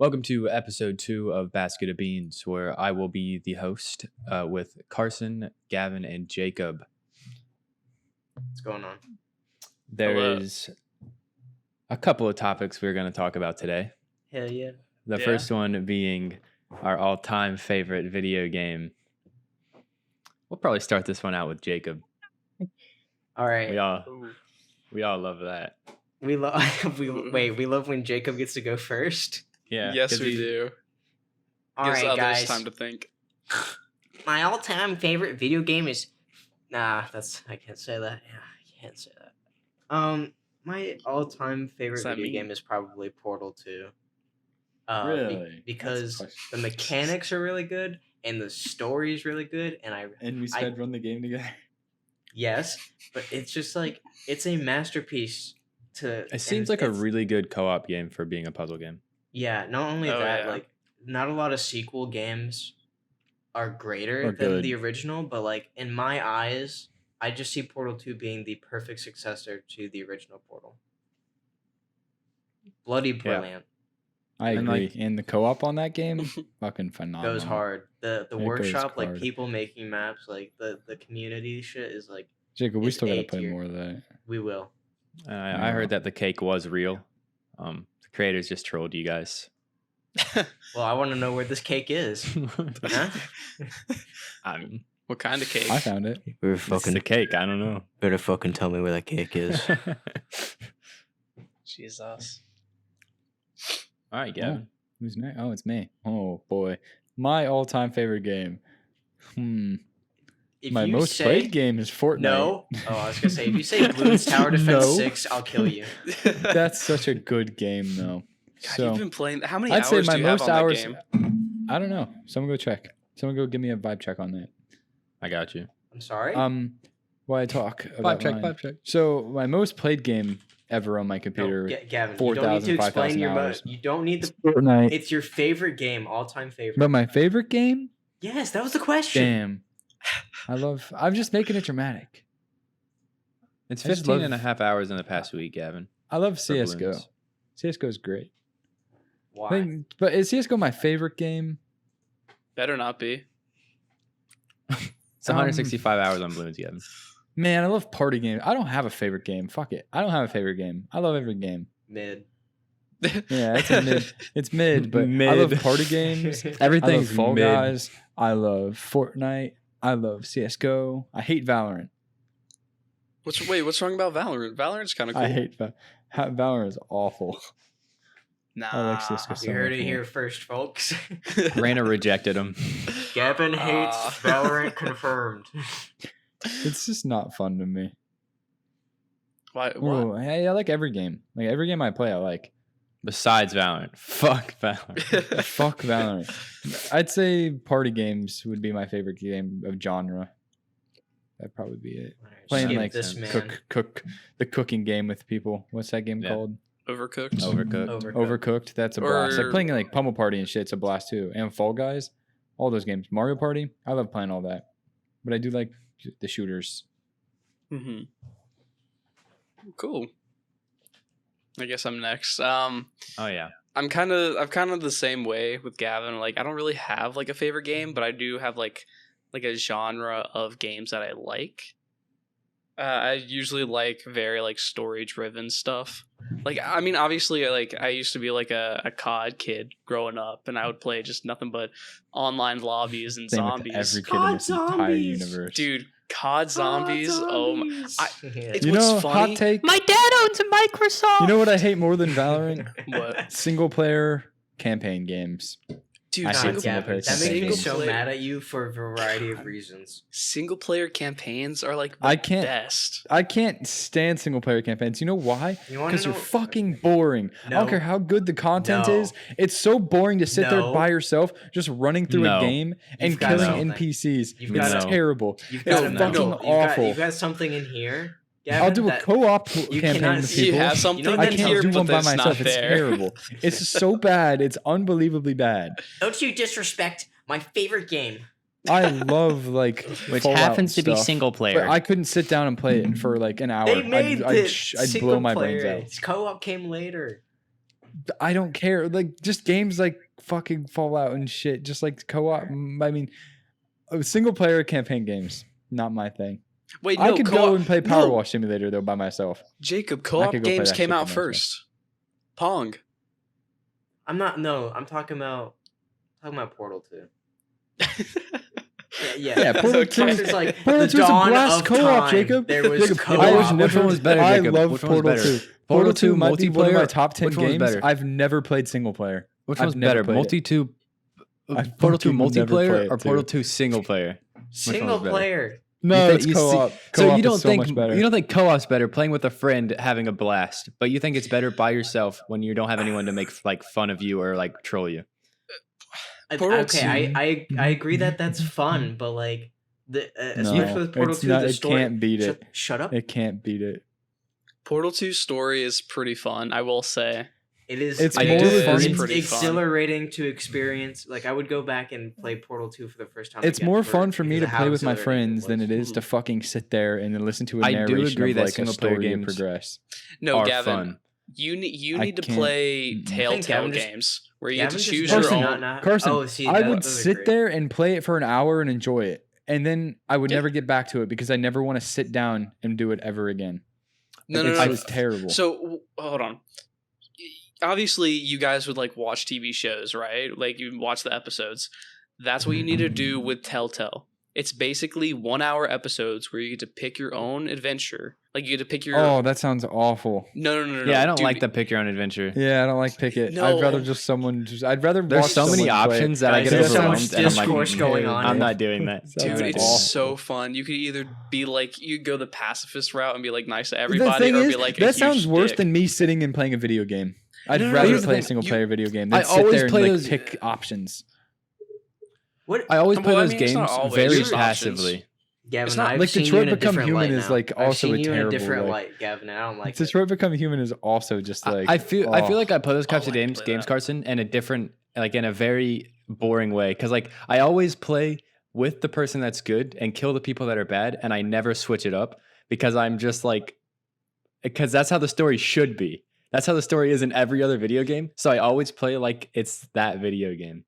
Welcome to episode 2 of Basket of Beans, where I will be the host with Carson, Gavin, and Jacob. What's going on? There is a couple of topics we're going to talk about today. Hell yeah. The first one being our all-time favorite video game. We'll probably start this one out with Jacob. All right. We all love that. We love we love when Jacob gets to go first. Yeah. Yes, we do. All Gives right, others guys. time to think. My all-time favorite video game is I can't say that. Yeah, I can't say that. My all-time favorite video game is probably Portal 2. Really? Because the mechanics are really good and the story is really good, and we sped run the game together. Yes, but it's just like it's a masterpiece. It seems like a really good co-op game for being a puzzle game. Yeah, not only like not a lot of sequel games are greater than the original, but like in my eyes, I just see Portal 2 being the perfect successor to the original Portal. Bloody brilliant. I agree. And the co-op on that game, fucking phenomenal. Goes hard. The workshop, like people making maps, like the community shit is like. Jacob, we still gotta play more of that. We will. I heard that the cake was real. The creators just trolled you guys. Well, I want to know where this cake is. Huh? What kind of cake? I found it. It's the cake. I don't know. Better fucking tell me where that cake is. Jesus. All right, Gavin. Oh, who's next? Oh, it's me. Oh boy, my all-time favorite game. My most played game is Fortnite. No. Oh, I was gonna say if you say Bloons Tower Defense 6, I'll kill you. That's such a good game, though. God, So you've been playing. How many I'd hours say my do you have most on hours. that game? I don't know. Someone go check. Someone go give me a vibe check on that. I got you. I'm sorry. While I talk about Vibe check. So my most played game ever on my computer. Gavin, 4,000, you don't need to explain 5,000 your hours. You don't need the. Fortnite. It's your favorite game, all-time favorite. But my favorite game? Yes, that was the question. Damn. I'm just making it dramatic. It's I just 15 love- and a half hours in the past week, Gavin. I love for CSGO. Bloons. CSGO is great. Why? But is CSGO my favorite game? Better not be. It's 165 hours on Bloons, Gavin. Man, I love party games. I don't have a favorite game. Fuck it. I don't have a favorite game. I love every game. Mid. Yeah, it's a mid. It's mid, but I love party games. Everything's I love Fall mid. Guys. I love Fortnite. I love CSGO. I hate Valorant. What's wrong about Valorant? Valorant's kind of cool. I hate Valorant. Is awful. Nah. I like CSGO so You heard much it more. here first, folks. Rana rejected him. Gavin hates Valorant confirmed. It's just not fun to me. Why? Oh, hey, I like every game. Like every game I play, I like. Besides Valorant. Fuck Valorant. Fuck Valorant. I'd say party games would be my favorite game of genre. That'd probably be it. Alright, Playing skip like this man. the cooking game with people. What's that game Yeah. called? Overcooked. Overcooked. That's a blast. Like playing like Pummel Party and shit. It's a blast too. And Fall Guys, all those games. Mario Party. I love playing all that. But I do like the shooters. Mm-hmm. Cool. I guess I'm next. Oh, yeah. I'm kind of the same way with Gavin. Like, I don't really have like a favorite game, but I do have like a genre of games that I like. I usually like very like story driven stuff. Like, I mean, obviously, like I used to be like a COD kid growing up, and I would play just nothing but online lobbies and Same with zombies. every kid in this entire universe. Dude, COD zombies. Oh my! It's You what's know, funny. hot take. My dad owns a Microsoft. You know what I hate more than Valorant? What? Single player campaign games. Dude, I hate God, single Gavin, player that makes me campaigns. so mad at you for a variety of reasons. Single player campaigns are like the I can't- best. I can't stand single player campaigns. You know why? You wanna Because they're know- fucking boring. I No. don't care how good the content No. is. It's so boring to sit there No. by yourself, just running through No. a game and You've got killing something. NPCs. You've It's got- terrible. You've It's got a fucking no, awful. You've got something in here. Gavin, I'll do a that- co-op you campaign cannot with see- You people. have something know I that in can't here, do but one by that's myself. not It's there. terrible. It's so bad. It's unbelievably bad. Don't you disrespect my favorite game. I love like Which Fallout happens to be stuff, single but player. I couldn't sit down and play it for like an hour. They made I'd it blow my brains single player. out. Co-op came later. I don't care. Like just games like fucking Fallout and shit. Just like co-op. I mean, single player campaign games, not my thing. Wait, no, I could go and play Power Wash Simulator though by myself. Jacob, co-op games came out first. Pong. I'm talking about Portal 2. Yeah. Portal 2 is like Portal the 2 is a dawn blast of co-op, time. Jacob. There was co-op. Which one was better, Jacob? I love Which one was Portal better? 2. Portal 2 might be one of my multiplayer? top 10 Which one was games. better? I've never played single player. Which one's I've never better, played it. Portal 2 fucking never play multiplayer it, or Portal dude. 2 single player? Single better? player. No, You it's think- you co-op. see- Co-op So you don't is so think much better. you don't think co-op's better, playing with a friend, having a blast, but you think it's better by yourself when you don't have anyone to make like fun of you or like troll you. I agree that that's fun, but like especially with Portal 2, the story. It can't beat it. Shut up. It can't beat it. Portal 2 story is pretty fun, I will say. It is. It's more it's fun. Pretty exhilarating to experience. Like I would go back and play Portal 2 for the first time. It's again more fun for me because to of how play with my exhilarating friends than it is to fucking sit there and then listen to a I do narration agree of that like a single-player story games progress. No, are Gavin, fun. you I need to can't- play I think Telltale Gavin just- games where you Gavin get to just choose knows your Carson, own. Carson, Oh, see, I that would was sit great. there and play it for an hour and enjoy it. And then I would Yeah. never get back to it because I never want to sit down and do it ever again. No, Like, no, it's terrible. So hold on. Obviously, you guys would like watch TV shows, right? Like you watch the episodes. That's what you need to do with Telltale. It's basically 1 hour episodes where you get to pick your own adventure. Like you get to pick your. Oh, that sounds awful. No. Yeah, I don't dude, like the pick your own adventure. Yeah, I don't like pick it. No. I'd rather just someone. I'd rather. There's watch so many someone play it. options that I Guys, get there's so overwhelmed. much and I'm like, discourse going on. I'm not doing that. Sounds Dude, like it's awful. so fun. You could either be like you go the pacifist route and be like nice to The everybody, thing or is, be like a that huge sounds worse dick. than me sitting and playing a video game. I'd No, rather here's the play a thing. single player video game I than sit always there and play like those- pick options. What? I always play Well, I those mean, it's not games always very just options. passively. Gavin, It's not- I've like seen Detroit you in a Become different Human light is now. like I've also seen a you in terrible, a different like- light, Gavin. And I don't like it. Detroit Become Human is also just like I feel like I play those types of like to games, play that. Carson, in a different, like in a very boring way. Because like I always play with the person that's good and kill the people that are bad, and I never switch it up because I'm just like, because that's how the story should be. That's how the story is in every other video game. So I always play like it's that video game,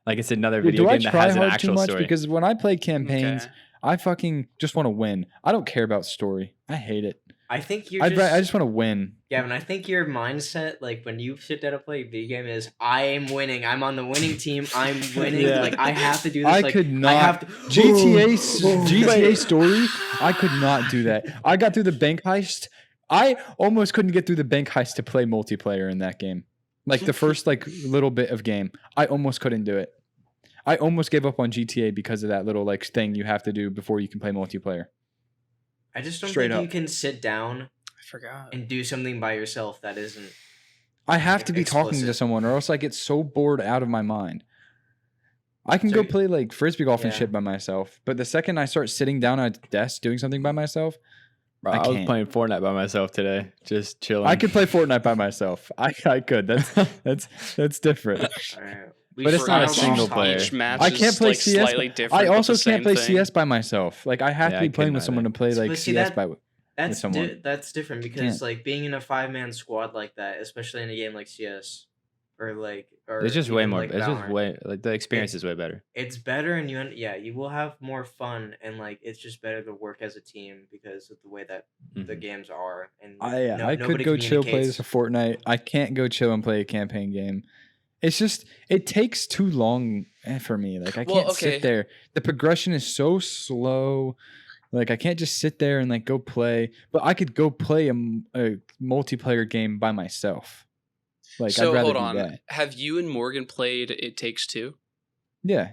like it's another video do I game that try has an hard too actual much? story. Because when I play campaigns, Okay. I fucking just want to win. I don't care about story. I hate it. I think you're I just want to win. Gavin, I think your mindset, like when you sit down to play a video game, is I am winning. I'm on the winning team. I'm winning. Yeah. Like I have to do this. I like, could not. I have to. GTA story. I could not do that. I got through the bank heist. I almost couldn't get through the bank heist to play multiplayer in that game. Like the first like little bit of game, I almost couldn't do it. I almost gave up on GTA because of that little like thing you have to do before you can play multiplayer. I just don't Straight think you up. can sit down I forgot. and do something by yourself that isn't. I have to be talking to Explicit. someone, or else I get so bored out of my mind. I can go So- play like frisbee golf and Yeah. shit by myself, but the second I start sitting down at a desk doing something by myself, Bro, I I was can't. playing Fortnite by myself today, just chilling. I could play Fortnite by myself. I could. That's different. Alright. But it's not a single player. Each match I is, can't play like, CS. slightly different. I but also the same can't play thing. CS by myself. Like I have Yeah, to I be playing couldn't with someone to either. play like But see, CS that- by. That's someone. that's different because Can't. like being in a 5-man squad like that, especially in a game like CS, or It's just way even, more. like It's just Valorant, way like the experience is way better. It's better, and you will have more fun, and like it's just better to work as a team because of the way that the Mhm. games are. And I could nobody go chill play communicates. this Fortnite. I can't go chill and play a campaign game. It's just it takes too long for me. Like I Well, can't okay. sit there. The progression is so slow. Like I can't just sit there and like go play. But I could go play a multiplayer game by myself. Like So I'd rather hold do on. that. Have you and Morgan played It Takes Two? Yeah.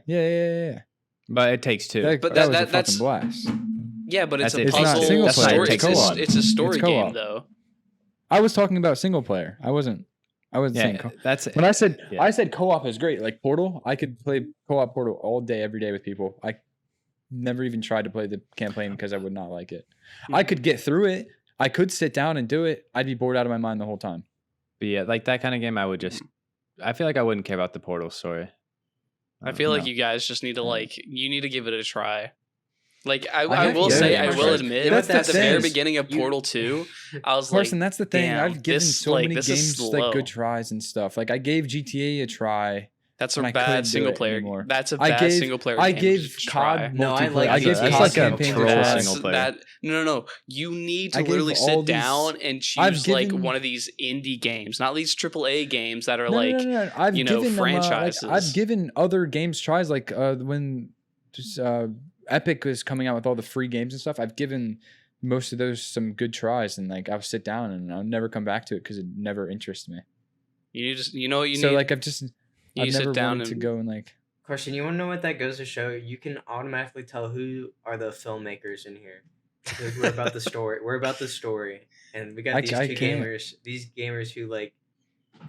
But it takes two. But that was a that's- fucking blast. Yeah, but it's That's a it. It's not puzzle single story. player, It's, it's a, co-op. it's a story It's game co-op. though. I was talking about single player. I wasn't saying Yeah, co- that's when I said yeah. I said co-op is great. Like Portal, I could play co-op Portal all day, every day with people. I never even tried to play the campaign because I would not like it. I could get through it. I could sit down and do it. I'd be bored out of my mind the whole time. But yeah, like that kind of game, I feel like I wouldn't care about the Portal story. I feel like No. you guys just need to Yeah. you need to give it a try. Like I will say, I will admit, That's at the the very thing. beginning of Portal 2, I was Carson, like, that's the thing. damn, I've given this, so like, many this is games slow. like good tries and stuff. Like I gave GTA a try. That's and a I couldn't bad do single it player. anymore. That's a I bad gave- single player. I game gave to try. COD No, I multiplayer. like I gave GTA COD single campaign player. to try. single player. No. You need to I gave literally all sit these- down and I've choose like given- one of these indie games, not these AAA games that are No, like no. I've you know, given franchises. them, I've given other games tries. Like when just Epic was coming out with all the free games and stuff. I've given most of those some good tries, and like I'll sit down and I'll never come back to it because it never interests me. you just you know what you So need. like I've you sit never down wanted to and go and like. Carson, you want to know what that goes to show? You can automatically tell who are the filmmakers in here. Because we're about the story. We're about the story, and we got I these can't. gamers. These gamers who like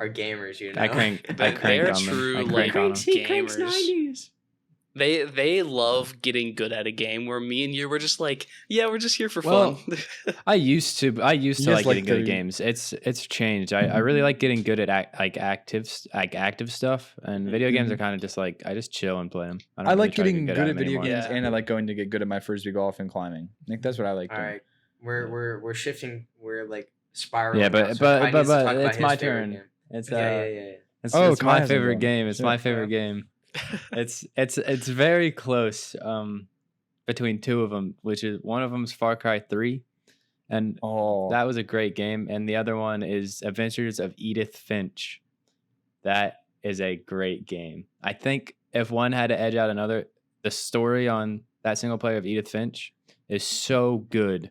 are gamers. You know, I crank They're on true, them. I like, crank on them. gamers. They love getting good at a game. Where me and you were just like, yeah, we're just here for Well, fun. I used to like guys getting like good at the- games. It's changed. I really like getting good at active stuff, and video games are kind of just like I just chill and play them. I don't like really try to getting get good at at 'em video anymore. games, Yeah. and I like going to get good at my frisbee golf and climbing. I think that's what I like All doing. right, we're shifting. We're like spiraling. Yeah, now, but so Kai needs to talk about it's his my favorite turn. game. It's Yeah. It's, Oh, it's Kai my hasn't favorite gone. game. It's Shit. my favorite game. It's very close between two of them, which is one of them's Far Cry 3, and Oh, that was a great game, and the other one is Adventures of Edith Finch. That is a great game. I think if one had to edge out another, the story on that single player of Edith Finch is so good.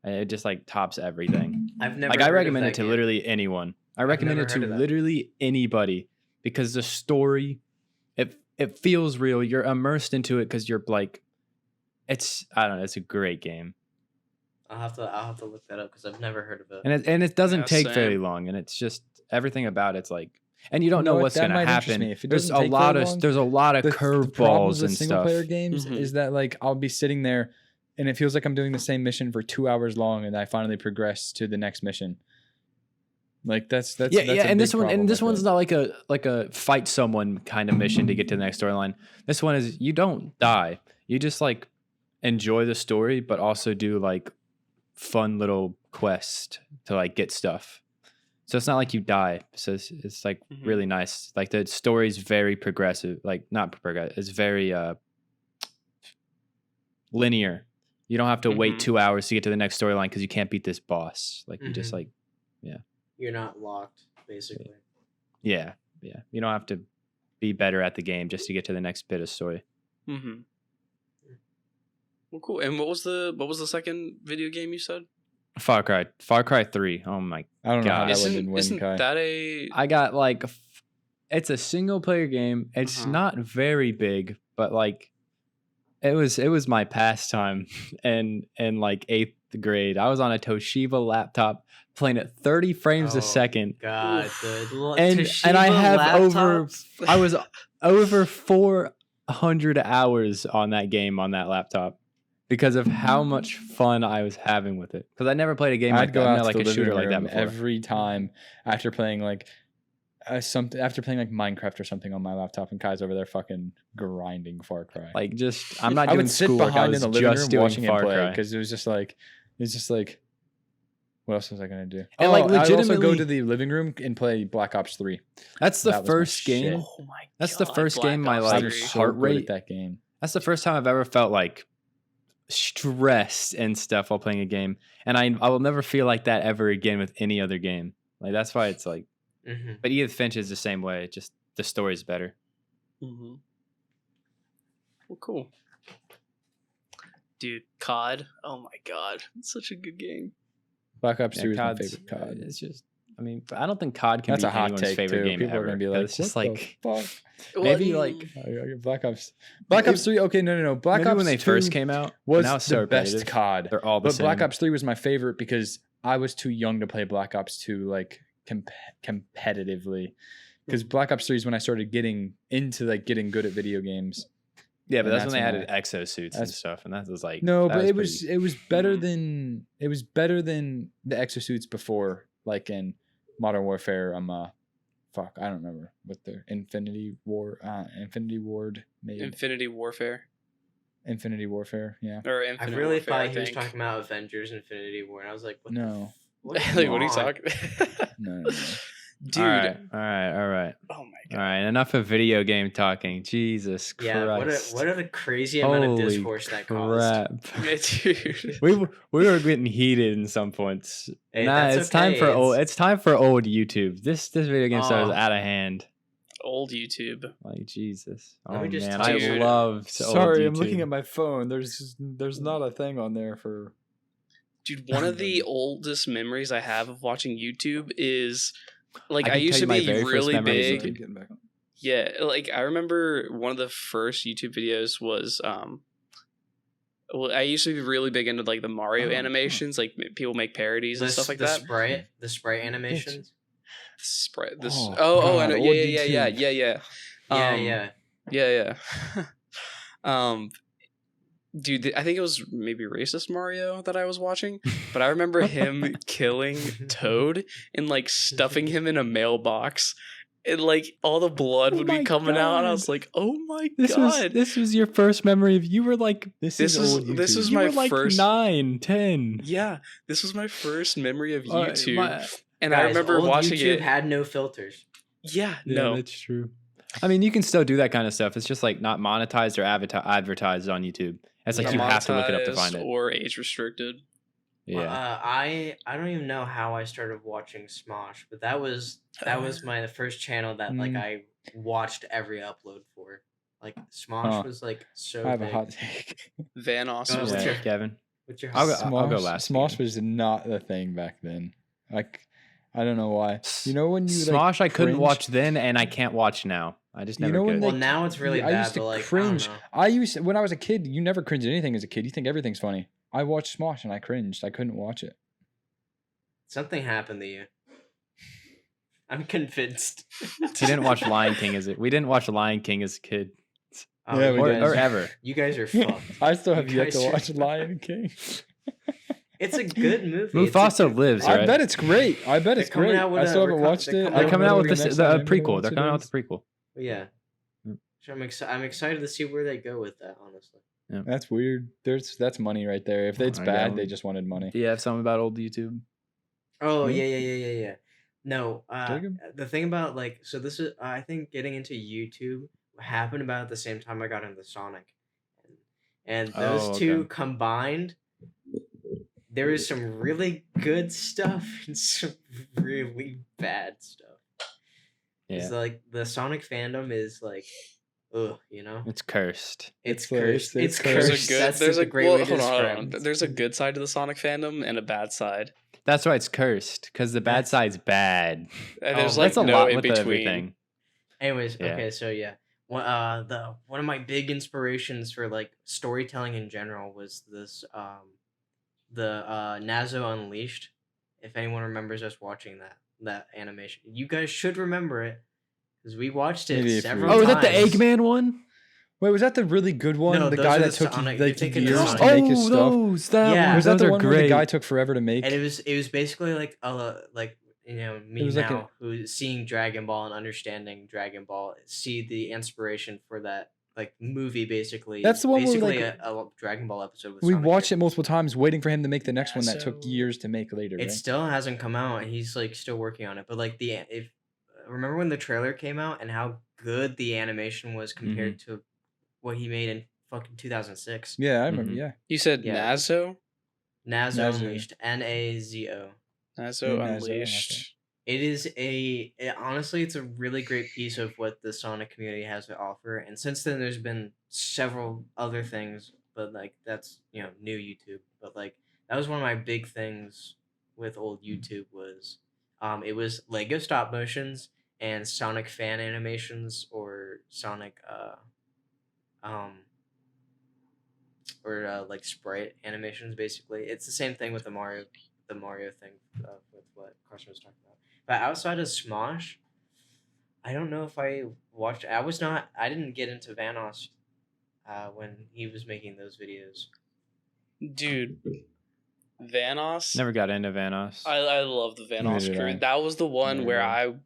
And it just like tops everything. I've never. Like I heard of recommend that it to game. literally anyone. I recommend never it heard to of that. literally anybody because the story, it feels real. You're immersed into it because you're like, I don't know. It's a great game, I'll have to look that up because I've never heard of it. and it doesn't Yeah, take very same. long, and it's just everything about it's like, and you don't You know know what? what's That gonna might interest happen. me. If it There's doesn't a take lot very of long, there's a lot of the problems curveballs with and single stuff. player games Mhm. is that like I'll be sitting there and it feels like I'm doing the same mission for 2 hours long and I finally progress to the next mission. Like that's Yeah, a and this big one, problem, and this I feel one's like. not like a fight someone kind of mission to get to the next storyline. This one is you don't die. You just like enjoy the story, but also do like fun little quests to like get stuff. So it's not like you die. So it's like Mhm. really nice. Like the story's very progressive. Like not progressive. It's very linear. You don't have to wait Mhm. 2 hours to get to the next storyline because you can't beat this boss. Like you just Mhm. like You're not locked, basically. yeah. You don't have to be better at the game just to get to the next bit of story. Mm-hmm. Well, cool. And what was the second video game you said? Far Cry 3. Oh my! I don't know how God. that one Isn't didn't win, isn't Kai. that a? I got like it's a single player game. It's Uh-huh. not very big, but like it was my pastime in like 8th grade. I was on a Toshiba laptop playing at 30 frames Oh, a second. God, And I have I was over 400 hours on that game on that laptop because of how much fun I was having with it. Because I never played a game I'd like go that, out not to like the a shooter living like that room before. every time after playing like after playing like Minecraft or something on my laptop, and Kai's over there fucking grinding Far Cry. Like just I'm not I doing would sit schoolwork. I behind was in the living just room doing watching him Far play Cry. because it was just like what else was I gonna do? And, like, I'd also go legitimately- to the living room and play Black Ops 3. That's the That was my first shit. game. Oh my! That's the God, first Black game my Ops like I was 3. so heart good at rate. that game. That's the first time I've ever felt like stressed and stuff while playing a game, and I will never feel like that ever again with any other game. Like that's why it's like. Mm-hmm. But Edith Finch is the same way. Just the story's better. Mm-hmm. Well, cool. Dude, COD. Oh my God, it's such a good game. Black Ops 3 was my COD's favorite COD. It's just. I mean, I don't think COD can That's be a hot anyone's take favorite too. game People ever. are gonna be 'cause like, it's just what like the fuck? maybe Well, like Black Ops 3. Okay, no. Black maybe Ops when they 2 first came out was now it's so the best repetitive. COD. They're all the But same. Black Ops 3 was my favorite because I was too young to play Black Ops 2 like competitively. Because Black Ops 3 is when I started getting into like getting good at video games. Yeah, but And that's when they that's added when exosuits and that's- stuff, and that was like No, that but it pretty- was better than the exosuits before, like in Modern Warfare. Fuck, I don't remember what the Infinity Ward maybe. Infinity Warfare. Infinity Warfare, yeah. Or I Infinite really Warfare, thought he was think. talking about Avengers Infinity War, and I was like, what No. what Like, what are you talking? No. Dude. All right. Oh my god. All right, enough of video game talking. Jesus Yeah, Christ. what a crazy amount of Holy discourse that caused. crap. Yeah, dude. we were getting heated in some points. Hey, Nah, that's it's time okay, for old. it's- It's time for old YouTube. This video game stuff is Oh. out of hand. Old YouTube. Like Jesus. Let Oh me just man, tell I you- love. Sorry, I'm looking at my phone. There's not a thing on there for. Dude, one of the oldest memories I have of watching YouTube is like I I can used tell to you my be very first really memory of big. YouTube. Yeah, like I remember one of the first YouTube videos was well, I used to be really big into like the Mario animations, like people make parodies and stuff like that. The sprite animations. Sprite. This. Oh, I God, know. old Yeah. Yeah. Dude, I think it was maybe Racist Mario that I was watching, but I remember him killing Toad and like stuffing him in a mailbox, and like all the blood would be coming out, and I was like, "Oh my god!" This was your first memory of you were like This was you my were like first 9, 10. Yeah, this was my first memory of Uh, YouTube, my- and Guys, I remember old watching YouTube it. had no filters. Yeah, Yeah, no, that's true. I mean, you can still do that kind of stuff. It's just like not monetized or advertised on YouTube. It's like not you have to look it up to monetized find it. or age restricted. Yeah. I don't even know how I started watching Smosh, but that was my first channel that like I watched every upload for. Like Smosh was like so I have big. a hot take. Vanoss was what's Yeah, your- Kevin. What's your I'll hot- go- I'll last Smosh again. was not the thing back then. Like, I don't know why. You know when you Smosh, I couldn't cringe? watch then, and I can't watch now. I just You never know when could. Well, now it's really I bad, used to but like cringe. I don't know. When I was a kid, you never cringed at anything as a kid. You think everything's funny. I watched Smosh and I cringed. I couldn't watch it. Something happened to you. I'm convinced. We didn't watch Lion King as it. We didn't watch Lion King as a kid, Oh, Yeah, you we or, did. guys- or ever. You guys are fucked. I still have You yet to guys are watch fucked. Lion King. It's a good movie. It's a Mufasa good- lives, I right? bet it's great. I bet They're it's coming great. out with I a- still haven't they're watched coming it. out They're with coming out with Next the time, maybe prequel. once They're it coming out is. with the prequel. Yeah. Mm. So I'm excited to see where they go with that. Honestly. That's weird. That's money right there. If it's I bad, know. they just wanted money. Do you have something about old YouTube? Oh Hmm? yeah. No, Jacob? the thing about like so this is I think getting into YouTube happened about at the same time I got into Sonic, and those Oh, two okay. combined, there is some really good stuff and some really bad stuff. It's Yeah, like the Sonic fandom is like, ugh, you know, it's cursed. it's It's like- cursed. it's It's cursed. cursed. There's a good. That's There's a a great well, way to hold on, hold describe on. it. There's a good side to the Sonic fandom and a bad side. That's why it's cursed, because the bad That's- side's bad. And there's Oh, like That's a no lot in with between. everything. Anyways, Yeah. okay, so yeah, one of my big inspirations for like storytelling in general was this the Nazo Unleashed. If anyone remembers us watching that animation, you guys should remember it because we watched it Maybe if we- several Oh, times. is that the Eggman one? Wait, was that the really good one? No, the those guy are that the took Sonic- like you're thinking of years Sonic. to make his stuff? those. That Yeah. one. Was that Those the are one where great. the guy took forever to make? And it was basically like you know me was like now who's seeing Dragon Ball and understanding Dragon Ball see the inspiration for that like movie basically. That's the one where, basically like, a Dragon Ball episode. With We Sonic watched here. it multiple times, waiting for him to make the next one that took So- years to make later. It Right? still hasn't come out, and he's like still working on it. But like remember when the trailer came out and how good the animation was compared to what he made in fucking 2006. Yeah, I remember. Mhm. Yeah, You said Yeah. Nazo. Nazo Nazo. Unleashed, Nazo. Nazo Nazo, Unleashed. It is honestly, it's a really great piece of what the Sonic community has to offer. And since then, there's been several other things, but like that's new YouTube. But like that was one of my big things with old YouTube was, it was Lego stop motions and Sonic fan animations or Sonic or like sprite animations. Basically, it's the same thing with the Mario thing with what Carson was talking about. But outside of Smosh, I don't know if I watched. I didn't get into Vanoss when he was making those videos. Dude, Vanoss. Never got into Vanoss. I love the Vanoss Neither did crew. I. That was the one Neither where did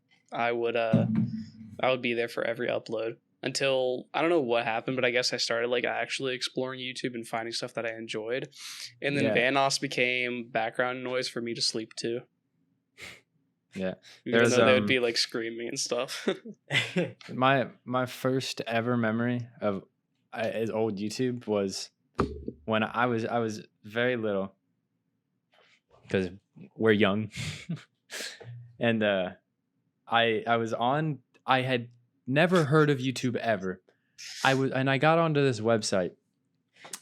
I would be there for every upload. until I don't know what happened, but I guess I started like actually exploring YouTube and finding stuff that I enjoyed. And then Vanoss became background noise for me to sleep to. Yeah. Even though they would be like screaming and stuff. my first ever memory of old YouTube was when I was very little, because we're young. And I had never heard of YouTube ever. I got onto this website.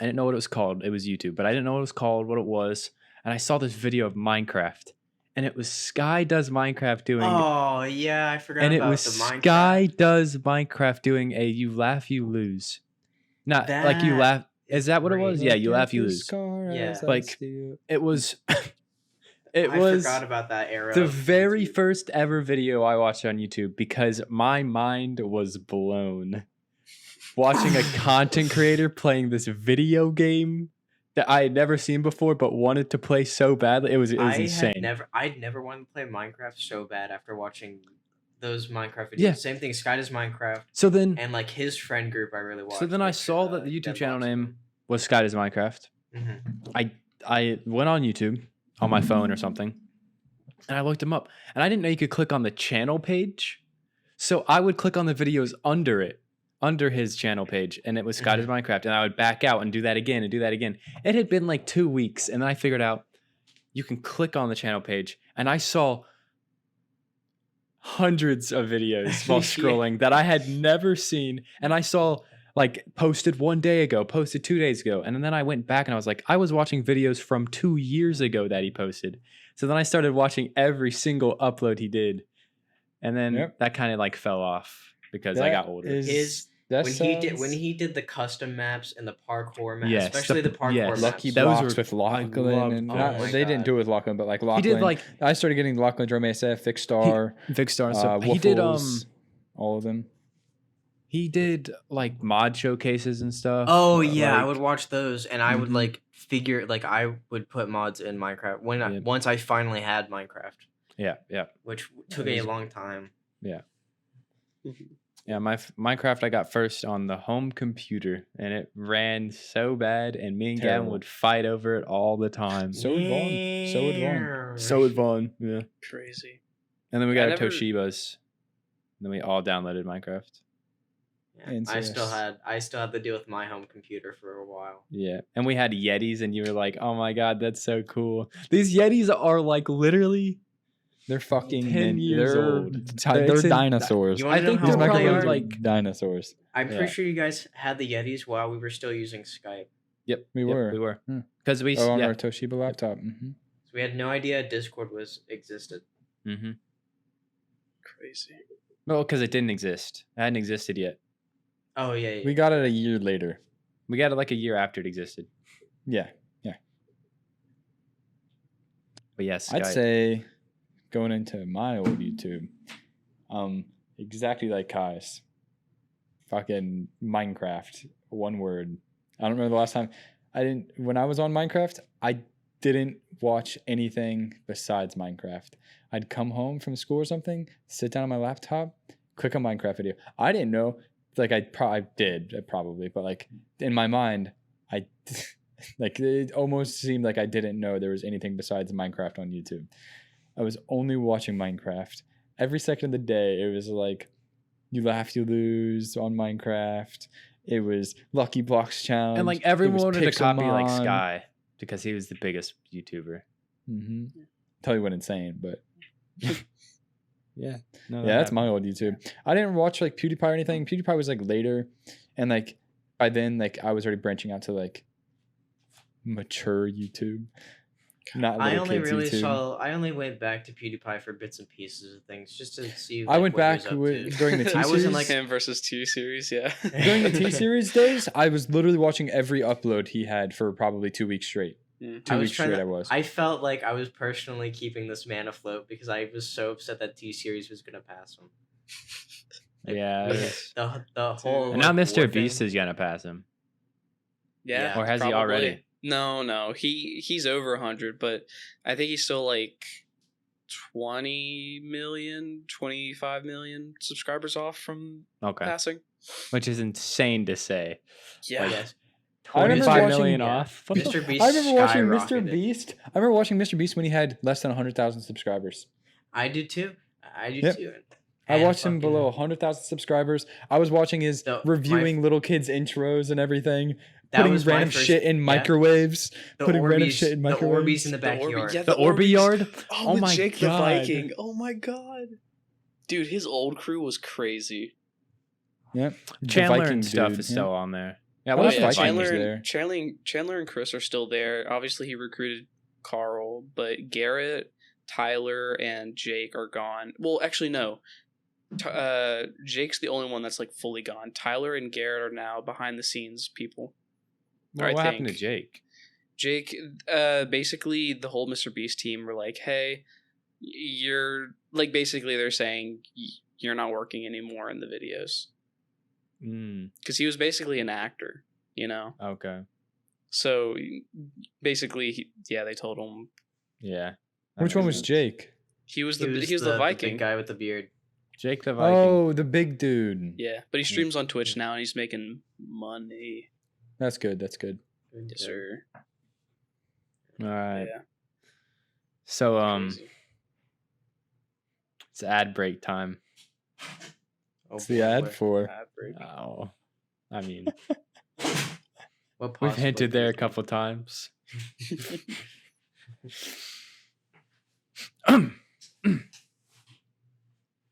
I didn't know what it was called. It was YouTube, but I didn't know what it was called, what it was. And I saw this video of Minecraft, and it was Sky Does Minecraft doing. Oh yeah, I forgot. And about it was the Minecraft. Sky Does Minecraft doing a you laugh you lose. Not like you laugh. Is that what it was? Yeah, you laugh you lose. Yeah. Like it was. I forgot about that era. The very first ever video I watched on YouTube because my mind was blown. Watching a content creator playing this video game that I had never seen before but wanted to play so badly. It was insane. I'd never wanted to play Minecraft so bad after watching those Minecraft videos. Yeah. Same thing, Sky Does Minecraft. So then, and like his friend group I really watched. So then I saw that the YouTube channel name was Sky Does Minecraft. Mm-hmm. I went on YouTube on my phone or something, and I looked him up, and I didn't know you could click on the channel page. So I would click on the videos under his channel page, and it was Sky Does Minecraft, and I would back out and do that again and do that again. It had been like 2 weeks, and then I figured out you can click on the channel page, and I saw hundreds of videos while scrolling that I had never seen, and I saw like posted 1 day ago, posted 2 days ago, and then I went back and I was like, I was watching videos from 2 years ago that he posted. So then I started watching every single upload he did, and then that kind of like fell off because I got older. When he did the custom maps and the parkour maps, especially the parkour maps. Lucky Blocks with Lachlan. They didn't do it with Lachlan, but like Lachlan. He did like I started getting Lachlan Drum ASF, Vic Star and stuff. He did all of them. He did like mod showcases and stuff. Oh yeah, like, I would watch those, and I would like figure like I would put mods in Minecraft once I finally had Minecraft. Yeah, which took a long time. Yeah. Yeah, my Minecraft I got first on the home computer, and it ran so bad, and me and Gavin would fight over it all the time. So would Vaughn. Yeah. Crazy. And then we got Toshiba's. And then we all downloaded Minecraft. Yeah, I still had to deal with my home computer for a while. Yeah, and we had Yetis, and you were like, "Oh my god, that's so cool!" These Yetis are like literally. They're fucking 10 years old. They're dinosaurs. I think these microphones are like dinosaurs. I'm pretty sure you guys had the Yetis while we were still using Skype. Yep, we were. Because we on our Toshiba laptop. Mm-hmm. So we had no idea Discord existed. Mm-hmm. Crazy. Well, because it didn't exist. It hadn't existed yet. Oh yeah. We got it a year later. We got it like a year after it existed. Yeah. But yes, I'd say going into my old YouTube, exactly like Kai's, fucking Minecraft, one word. I don't remember the last time when I was on Minecraft, I didn't watch anything besides Minecraft. I'd come home from school or something, sit down on my laptop, click a Minecraft video. I didn't know, like I probably, but like in my mind, like it almost seemed like I didn't know there was anything besides Minecraft on YouTube. I was only watching Minecraft. Every second of the day, it was like, you laugh, you lose on Minecraft. It was Lucky Blocks Challenge. And like everyone wanted to copy like Sky because he was the biggest YouTuber. Mm-hmm. Tell you what insane, but yeah. That's my old YouTube. I didn't watch like PewDiePie or anything. PewDiePie was like later. And like by then, like I was already branching out to like mature YouTube. I only went back to PewDiePie for bits and pieces of things just to see. I went back during the T-Series. I wasn't like him versus T-Series, yeah. During the T-Series days, I was literally watching every upload he had for probably 2 weeks straight. 2 weeks straight. I felt like I was personally keeping this man afloat because I was so upset that T-Series was gonna pass him. Like, the whole. And now Mr. Beast is gonna pass him. Yeah. Or has he already? No, he's over 100, but I think he's still like 20 million, 25 million subscribers off from passing. Which is insane to say. Yeah. Like, Yes. 25 million off. Mr. Beast. I remember watching skyrocketed. Mr. Beast. I remember watching Mr. Beast when he had less than 100,000 subscribers. I do too. Yep. too. I watched him below 100,000 subscribers. I was watching his reviewing little kids' intros and everything. Putting random shit in microwaves. Putting random shit in microwaves. The Orbeez in the backyard. The Orby yard? Oh my Jake the Viking. Oh my god. Dude, his old crew was crazy. Yep. Chandler and stuff is still on there. Yeah, Chandler and Chris are still there. Obviously, he recruited Carl, but Garrett, Tyler, and Jake are gone. Well, actually, no. Jake's the only one that's like fully gone. Tyler and Garrett are now behind the scenes people. Well, what happened to Jake? Jake, basically, the whole Mr. Beast team were like, "Hey, you're like," basically, they're saying you're not working anymore in the videos. Because he was basically an actor, you know. Okay. So basically, they told him. Yeah. Which one was Jake? He was the Viking, the big guy with the beard. Jake the Viking. Oh, the big dude. Yeah, but he streams on Twitch now and he's making money. That's good. That's good. Yes, sir. All right. Yeah. So Crazy. it's ad break time. What's the ad for? Ad break. Oh, I mean, What we've hinted there a couple times.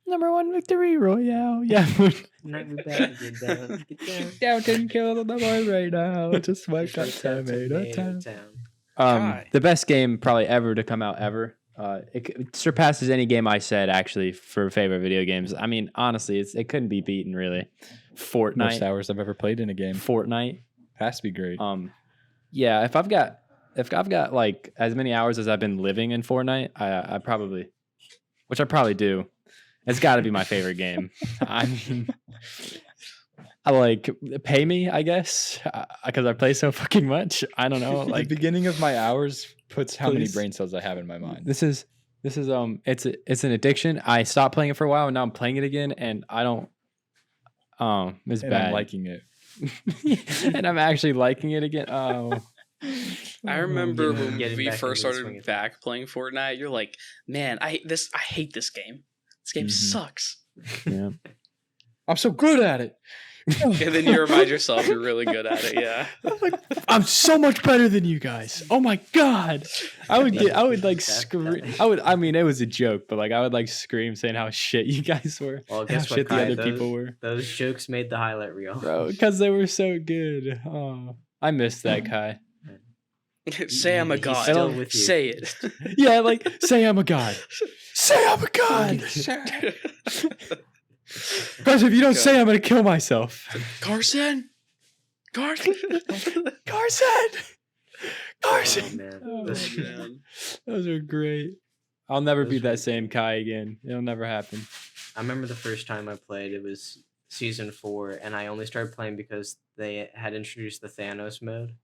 Number 1 victory royale. Yeah. Downton killed on the boy right now. Just wiped out Tomato Town. The best game probably ever to come out ever. It surpasses any game I said actually for favorite video games. I mean, honestly, it couldn't be beaten really. Fortnite. Most hours I've ever played in a game. Fortnite has to be great. Yeah. If I've got like as many hours as I've been living in Fortnite, I probably do. It's got to be my favorite game. I mean, I like pay me, I guess, because I play so fucking much. I don't know. Like the beginning of my hours puts how many brain cells I have in my mind. This is it's an addiction. I stopped playing it for a while and now I'm playing it again and I don't. It's and bad. I'm liking it, and I'm actually liking it again. Oh. I remember when we first started back playing Fortnite. You're like, man, I hate this game. This game sucks. Yeah, I'm so good at it. And then you remind yourself you're really good at it. Yeah, I'm so much better than you guys. Oh my god! I would like scream. I mean, it was a joke, but like I would like scream saying how shit you guys were. Well, guess how what, shit Kai, the other people were. Those jokes made the highlight reel, bro, because they were so good. Oh, I missed that, Kai. Say I'm a god. Still with you. Say it. Yeah, like say I'm a god. Say I'm a god. Guys, if you don't say, I'm gonna kill myself. Carson. Oh, man. Oh, man. Those are great. I'll never be that same Kai again. It'll never happen. I remember the first time I played, it was season 4, and I only started playing because they had introduced the Thanos mode.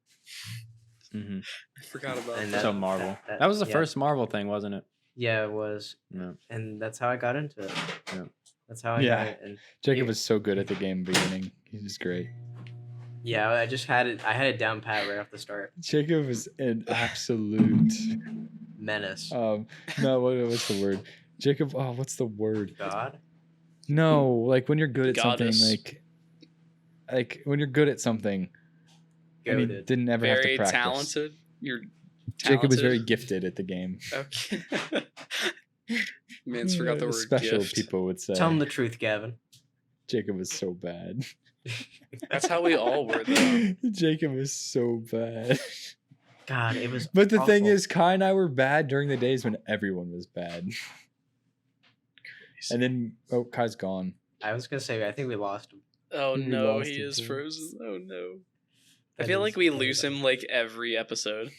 Mm-hmm. I forgot about that. So Marvel. That was the first Marvel thing, wasn't it? Yeah, it was. Yeah. And that's how I got into it. Yeah. That's how I got it. And Jacob was so good at the game beginning. He was great. Yeah, I just had it. I had it down pat right off the start. Jacob was an absolute menace. No, what's the word? Jacob. Oh, what's the word? God. No, like when you're good at Goddess. something, like when you're good at something, and he didn't ever have to practice. Very talented. You're talented. Jacob was very gifted at the game. Okay. Man's forgot the word special gift. People would say. Tell him the truth, Gavin. Jacob was so bad. That's how we all were, though. Jacob was so bad. God, it was. But the awful. thing is, Kai and I were bad during the days when everyone was bad. And then, Kai's gone. I was gonna say, I think we lost him. Oh no, he is frozen. Oh no. I feel like we lose him like every episode.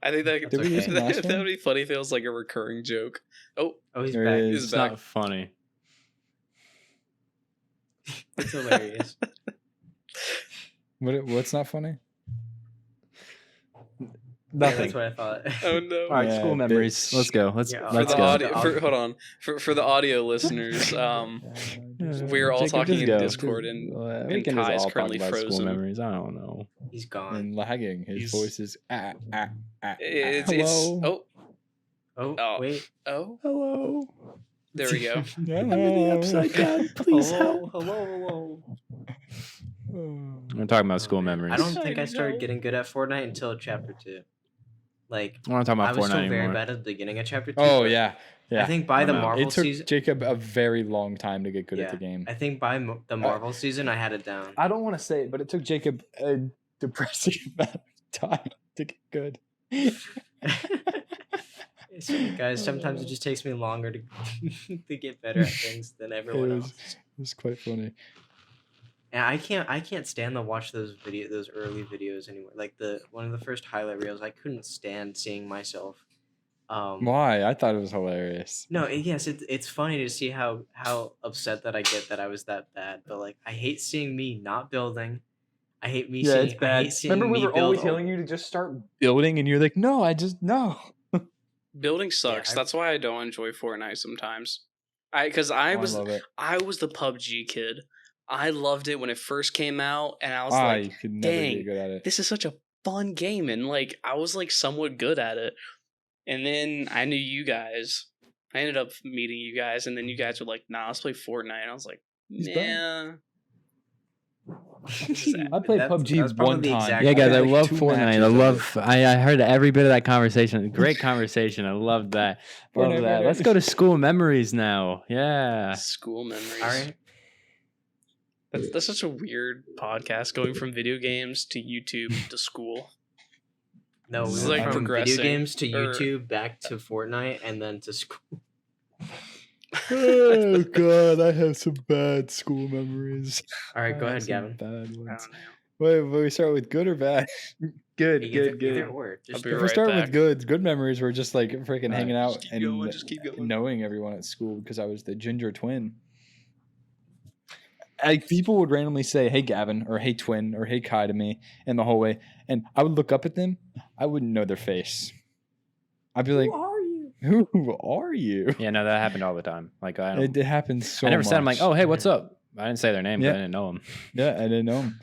I think that Did we lose him last that would be funny if it was like a recurring joke. Oh, he's there back. He's It's back. not funny. It's hilarious. What's not funny? Nothing. That's what I thought. Oh no! All right, school memories. Let's go. Let's Yeah, For let's the go. audio, hold on. For the audio listeners, we're all Jacob, talking just in go. Discord, We and can just Kai is all talk currently about school frozen. memories. I don't know. He's gone. And lagging. His He's- voice is It's Hello? oh, Wait. Hello. there we go. I'm in the upside down. Please help. Hello. We're talking about school memories. I don't think I started getting good at Fortnite until chapter 2. Like, I want to talk I about was Fortnite still anymore. very bad at the beginning of chapter 2. Oh but yeah. I think by the I'm out. Marvel It took season, Jacob a very long time to get good at the Yeah. game. I think by the Marvel season, I had it down. I don't want to say it, but it took Jacob a depressing amount of time to get good. Guys, sometimes it just takes me longer to to get better at things than everyone else. It was quite funny. And I can't stand to watch those early videos anymore. Like one of the first highlight reels, I couldn't stand seeing myself. Why? I thought it was hilarious. No, yes, it's funny to see how upset that I get that I was that bad. But like, I hate seeing me not building. I hate me seeing. it's bad. I hate seeing Remember, we me were build. always telling you to just start building, and you're like, "No, no." Building sucks. I- That's why I don't enjoy Fortnite sometimes. I was love it. the PUBG kid. I loved it when it first came out, and I was I like, could never dang, get good at it. this is such a fun game, and like I was like somewhat good at it. And then I knew you guys. I ended up meeting you guys, and then you guys were like, "Nah, let's play Fortnite." And I was like, He's "Nah." I played PUBG that's probably one the time. exact Yeah, guys, I Like love 2 Fortnite. matches I of love. I heard every bit of that conversation. Great conversation. I loved that. Love Fortnite, that. Fortnite. Let's go to school memories now. Yeah. School memories. All right. That's such a weird podcast, going from video games to YouTube to school. No, This we is went like from video progressing, games to or- YouTube, back to Fortnite, and then to school. Oh god, I have some bad school memories. All right, go I ahead, have some Gavin. Bad I ones. don't know. Wait, we start with good or bad? Good. Either or. I'll Just be If we right start back. with good memories, were just like freaking Alright, hanging out just keep and going, just keep going. knowing everyone at school because I was the ginger twin. People would randomly say, "Hey Gavin," or "Hey twin," or "Hey Kai" to me in the hallway, and I would look up at them. I wouldn't know their face. I'd be like, Who are you? "Who are you?" Yeah, no, that happened all the time. Like I don't. It happens so I never much. said. I'm like, oh, hey, what's up? I didn't say their name. Yeah. But I didn't know them. Yeah, I didn't know 'em.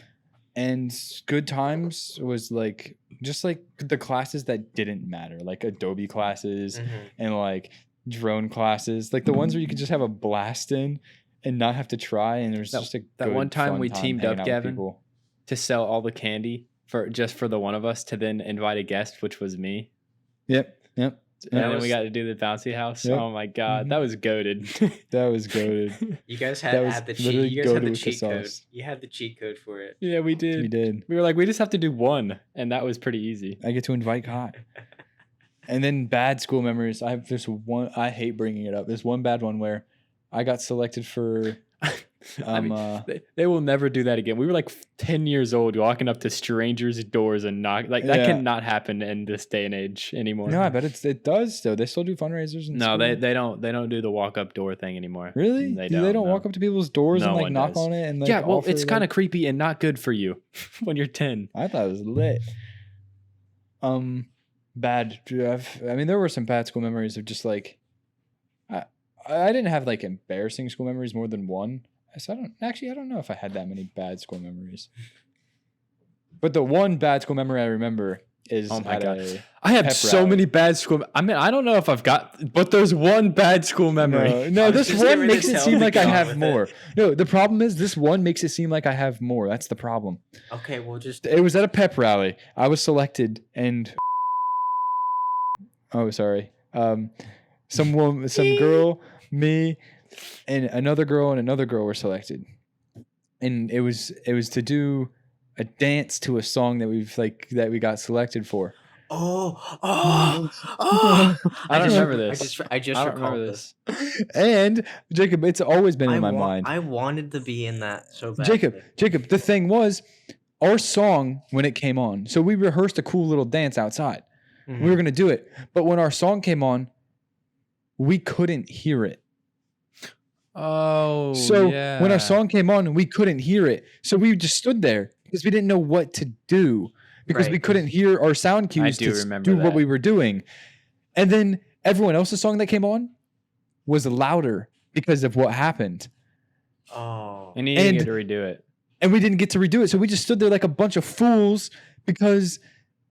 And good times was like just like the classes that didn't matter, like Adobe classes and like drone classes, like the ones where you could just have a blast in and not have to try. And it was just a that good, one time fun we teamed up, hanging out with Gavin, people. to sell all the candy for the one of us to then invite a guest, which was me. Yep. And then we got to do the bouncy house. Yep. Oh my god, Mhm. that was goaded. That was goaded. You guys That was had the cheat. literally You guys had goated the with the cheat code. sauce. You had the cheat code for it. Yeah, we did. We did. We were like, we just have to do one, and that was pretty easy. I get to invite Kai. And then bad school memories. I have this one. I hate bringing it up. There's one bad one where I got selected for. I mean, they will never do that again. We were like 10 years old, walking up to strangers' doors and knock. Like that Yeah. cannot happen in this day and age anymore. No, I bet it does though. They still do fundraisers. In No, school. they don't do the walk up door thing anymore. Really? They They don't no. walk up to people's doors No and like one knock does. on it and like Yeah, well, offer, it's kind of like- creepy and not good for you when you're 10. I thought it was lit. Bad. I mean, there were some bad school memories of just like. I didn't have like embarrassing school memories more than one. So I don't know if I had that many bad school memories. But the one bad school memory I remember is Oh my at God. a- I have Pep so rally. many bad school. I mean, I don't know if I've got, but there's one bad school memory. No, I was this just getting one ready makes to it tell seem him to like I go on have with more. it. No, the problem is this one makes it seem like I have more. That's the problem. Okay, well, just It was at a pep rally. I was selected, and oh, sorry. Some woman, some girl, me, and another girl were selected, and it was to do a dance to a song that we got selected for. oh. I don't just- remember this. I just I don't recalled remember this. And Jacob, it's always been in my mind. I wanted to be in that so bad. Jacob, the thing was, our song when it came on, so we rehearsed a cool little dance outside. We were gonna do it, but when our song came on, we couldn't hear it. Oh, So yeah. when our song came on, we couldn't hear it. So we just stood there because we didn't know what to do because we couldn't hear our sound cues to do what we were doing. And then everyone else's song that came on was louder because of what happened. Oh. And you didn't get to redo it. And we didn't get to redo it. So we just stood there like a bunch of fools because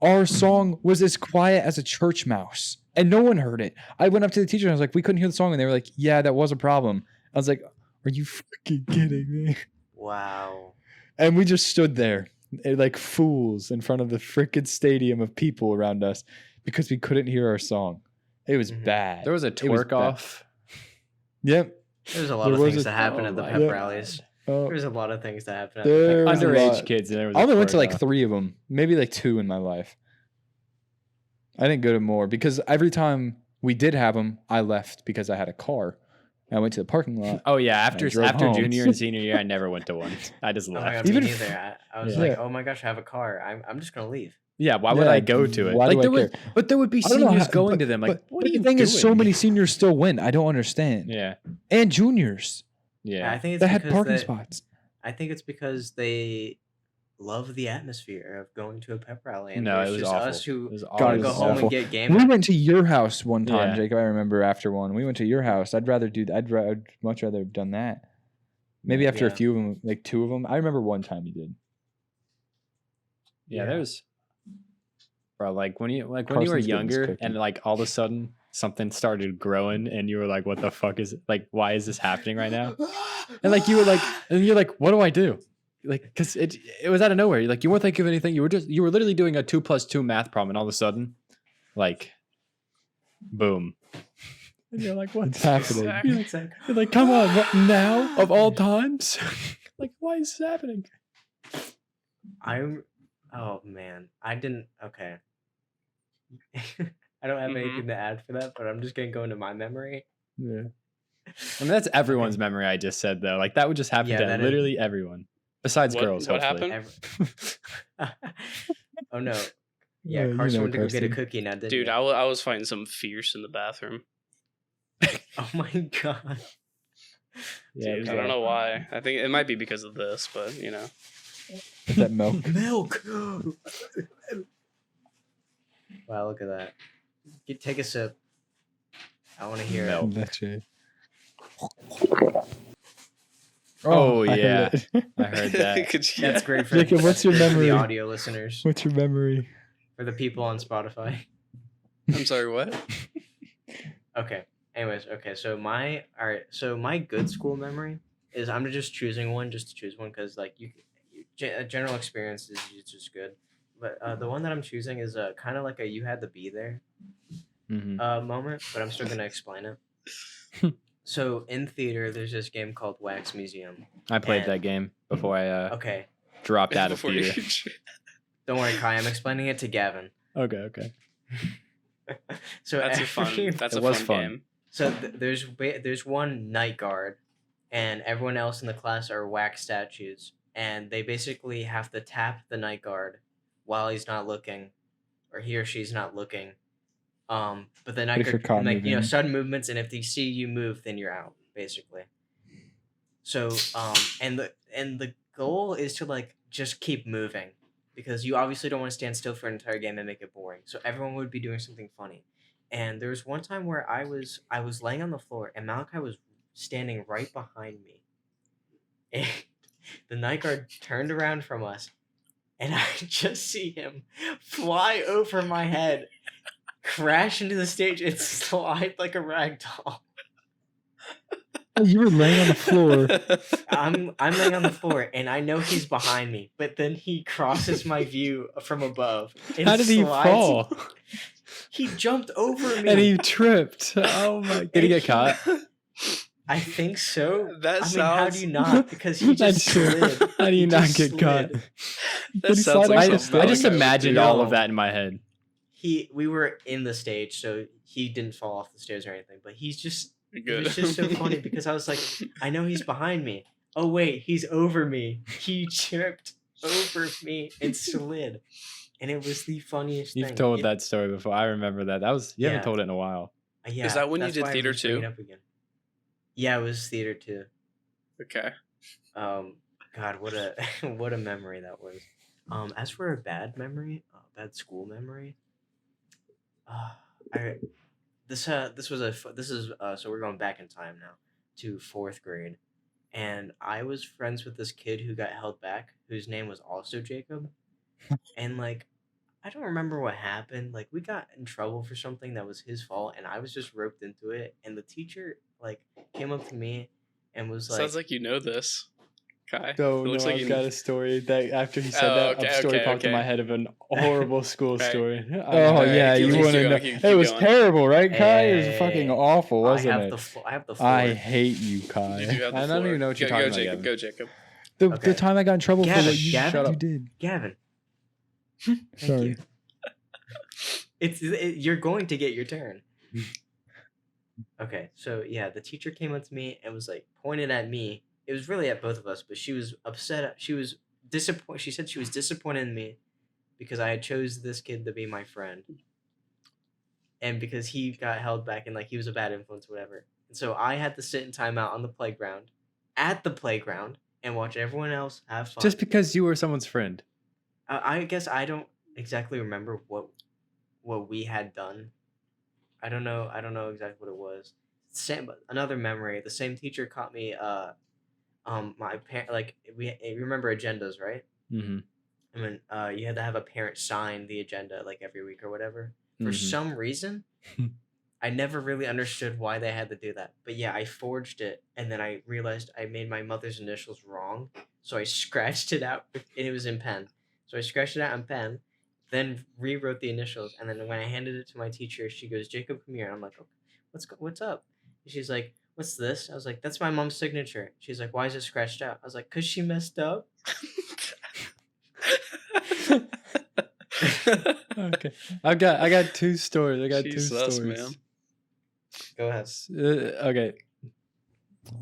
our song was as quiet as a church mouse. And no one heard it. I went up to the teacher and I was like, we couldn't hear the song. And they were like, yeah, that was a problem. I was like, are you freaking kidding me? Wow. And we just stood there like fools in front of the freaking stadium of people around us because we couldn't hear our song. It was bad. There was a twerk off. Yep. There's a lot of things that happen at the pep rallies. There's a lot of things that happen at the pep underage kids. And there was I only went to like 3 of them, maybe like 2 in my life. I didn't go to more because every time we did have them, I left because I had a car. I went to the parking lot. Oh yeah, after junior and senior year, I never went to one. I just left. Oh my God, me neither. I was like, oh my gosh, I have a car. I'm just gonna leave. Yeah, why would I go to it? Why like do I care? But there would be seniors going to them. Like, what are you doing? The thing is, so many seniors still went. I don't understand. Yeah, and juniors. Yeah, I think it's they had parking spots. I think it's because they love the atmosphere of going to a pep rally. And no, it was just awful. Us who gotta go home and get game. We went to your house one time, Jacob. I remember after one. We went to your house. I'd much rather have done that. Maybe after a few of them, like 2 of them. I remember one time you did. Yeah, there's. Bro, like when you were younger and like all of a sudden something started growing and you were like, what the fuck is it? Like, why is this happening right now? And like you were like, and you're like, what do I do? Like, because it was out of nowhere. Like you weren't thinking of anything. You were literally doing a 2 + 2 math problem, and all of a sudden, like, boom. And you're like, what's happening? You're like, come on, what, now of all times? Like, why is this happening? Oh man, I didn't. Okay. I don't have anything to add for that, but I'm just gonna go into my memory. Yeah. I mean, that's everyone's memory. I just said though, like that would just happen to literally everyone. Besides girls, what hopefully. Happened? Oh no! Yeah, Carson went to go get a cookie now, didn't Dude, you? I was fighting some fierce in the bathroom. Oh my God! Yeah, dude, I don't know why. I think it might be because of this, but you know, that milk. Milk. Wow! Look at that. Take a sip. I want to hear milk. it. Oh yeah, I heard that. That's great for Jacob, what's your memory? The audio listeners. What's your memory? For the people on Spotify. I'm sorry, what? Okay. Anyways, okay. So my good school memory is I'm just choosing one just to choose one because like a general experience is just good. But the one that I'm choosing is kind of like a you had to be there moment, but I'm still gonna explain it. So in theater, there's this game called Wax Museum. I played that game before I dropped out of theater. Don't worry, Kai. I'm explaining it to Gavin. Okay. So that's a fun game. So there's one night guard, and everyone else in the class are wax statues, and they basically have to tap the night guard while he's not looking, or he or she's not looking. But the night guard can make sudden movements, and if they see you move, then you're out, basically. So and the goal is to like just keep moving, because you obviously don't want to stand still for an entire game and make it boring. So everyone would be doing something funny. And there was one time where I was laying on the floor and Malachi was standing right behind me. And the night guard turned around from us, and I just see him fly over my head, crash into the stage, and slide like a rag doll. You were laying on the floor. I'm laying on the floor, and I know he's behind me, but then he crosses my view from above. And how did he fall? He jumped over me. And he tripped. Oh my God. Did he get caught? I think so. How do you not? Because he just slid. How do you not get caught? That sounds like I just imagined all of that in my head. We were in the stage, so he didn't fall off the stairs or anything, but it was just so funny because I was like, I know he's behind me. Oh wait, he's over me. He tripped over me and slid. And it was the funniest thing. You've told that story before. I remember that. You haven't told it in a while. Yeah. Is that when you did theater too? Yeah, it was theater too. Okay. God, what a what a memory that was. As for a bad memory, bad school memory, I this is so we're going back in time now to fourth grade, and I was friends with this kid who got held back, whose name was also Jacob, and like I don't remember what happened. Like we got in trouble for something that was his fault, and I was just roped into it. And the teacher like came up to me and was like, Sounds like you know this, Kai. No, It looks like I've you- got a story that after he said Oh, that, okay, a story okay, popped in okay. my head of an horrible school Right. story. Oh Alright, yeah, keep- you keep want to going, know? keep It was going. terrible, right, Kai? It was Hey, fucking awful, wasn't I it? have the floor. I hate you, Kai. You do have the I don't floor. even know what you're Go, talking go, about, Jacob. Gavin. Go, Jacob. The Okay. time I got in trouble Gavin, for what you, Gavin. you did. Gavin. Sorry. You're going to get your turn. Okay, so yeah, the teacher came up to me and was like pointed at me. It was really at both of us, but she was upset. She was disappointed. She said she was disappointed in me because I had chose this kid to be my friend, and because he got held back and like he was a bad influence, or whatever. And so I had to sit in timeout on the playground, and watch everyone else have fun. Just because you were someone's friend. I guess I don't exactly remember what we had done. I don't know exactly what it was. Another memory. The same teacher caught me. My parent like you remember agendas, right? Mm-hmm. I mean, you had to have a parent sign the agenda like every week or whatever. For some reason, I never really understood why they had to do that. But yeah, I forged it, and then I realized I made my mother's initials wrong, so I scratched it out, and it was in pen. So I scratched it out in pen, then rewrote the initials, and then when I handed it to my teacher, she goes, "Jacob, come here." And I'm like, "What's up?" And she's like, "What's this?" I was like, "That's my mom's signature." She's like, "Why is it scratched out?" I was like, "'Cause she messed up." Okay, I got two stories. I got Jesus, two stories. man. Go ahead. Okay,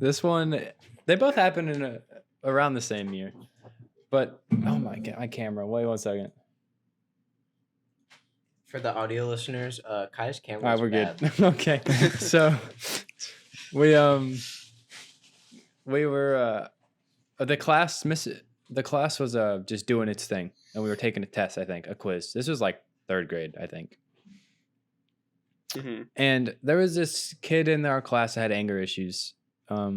this one, they both happened in around the same year, but oh my god, my camera. Wait 1 second. For the audio listeners, Kai's camera. All right, we're bad. good. Okay, so we were the class was just doing its thing, and we were taking a test. I think a quiz. This was like 3rd grade, I think. Mm-hmm. And there was this kid in our class that had anger issues. Not